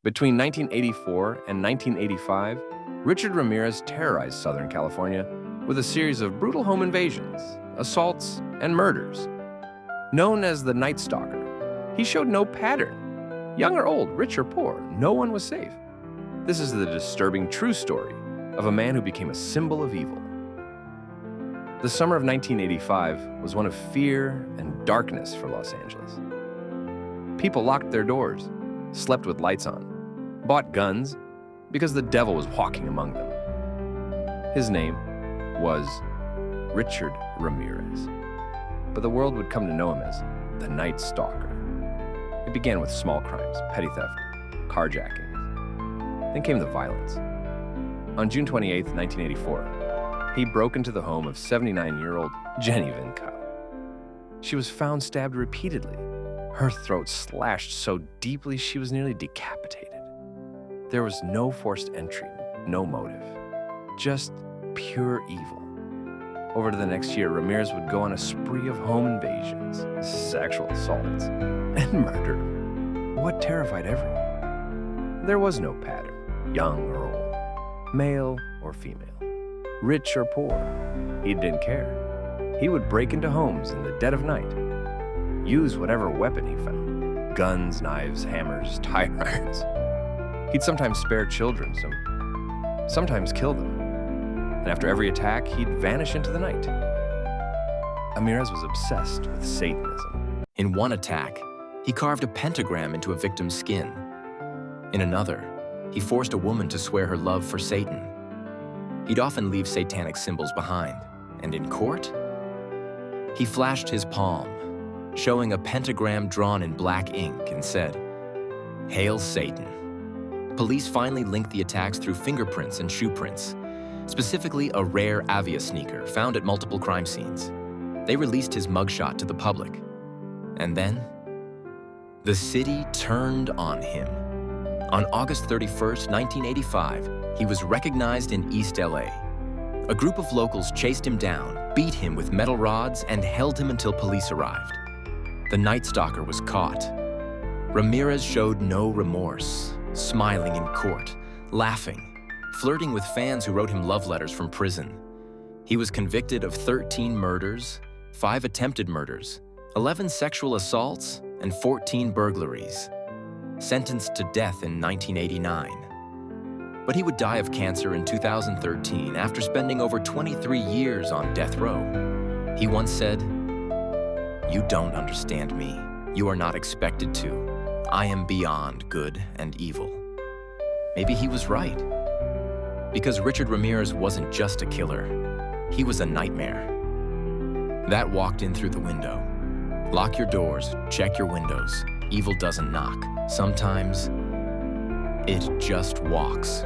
Between 1984 and 1985, Richard Ramirez terrorized Southern California with a series of brutal home invasions, assaults, and murders. Known as the Night Stalker, he showed no pattern. Young or old, rich or poor, no one was safe. This is the disturbing true story of a man who became a symbol of evil. The summer of 1985 was one of fear and darkness for Los Angeles. People locked their doors, slept with lights on, bought guns because the devil was walking among them. His name was Richard Ramirez, but the world would come to know him as the Night Stalker. It began with small crimes, petty theft, carjackings. Then came the violence. On June 28, 1984, he broke into the home of 79-year-old Jenny Vinca. She was found stabbed repeatedly, her throat slashed so deeply she was nearly decapitated. There was no forced entry, no motive, just pure evil. Over the next year, Ramirez would go on a spree of home invasions, sexual assaults, and murder. What terrified everyone? There was no pattern, young or old, male or female, rich or poor. He didn't care. He would break into homes in the dead of night, use whatever weapon he found, guns, knives, hammers, tire irons. He'd sometimes spare children, sometimes kill them. And after every attack, he'd vanish into the night. Ramirez was obsessed with Satanism. In one attack, he carved a pentagram into a victim's skin. In another, he forced a woman to swear her love for Satan. He'd often leave satanic symbols behind. And in court, he flashed his palm, showing a pentagram drawn in black ink, and said, "Hail Satan." Police finally linked the attacks through fingerprints and shoe prints, specifically a rare Avia sneaker found at multiple crime scenes. They released his mugshot to the public. And then, the city turned on him. On August 31st, 1985, he was recognized in East LA. A group of locals chased him down, beat him with metal rods, and held him until police arrived. The Night Stalker was caught. Ramirez showed no remorse, smiling in court, laughing, flirting with fans who wrote him love letters from prison. He was convicted of 13 murders, 5 attempted murders, 11 sexual assaults, and 14 burglaries. Sentenced to death in 1989. But he would die of cancer in 2013 after spending over 23 years on death row. He once said, "You don't understand me. You are not expected to. I am beyond good and evil." Maybe he was right. Because Richard Ramirez wasn't just a killer, he was a nightmare. That walked in through the window. Lock your doors, check your windows. Evil doesn't knock. Sometimes, it just walks.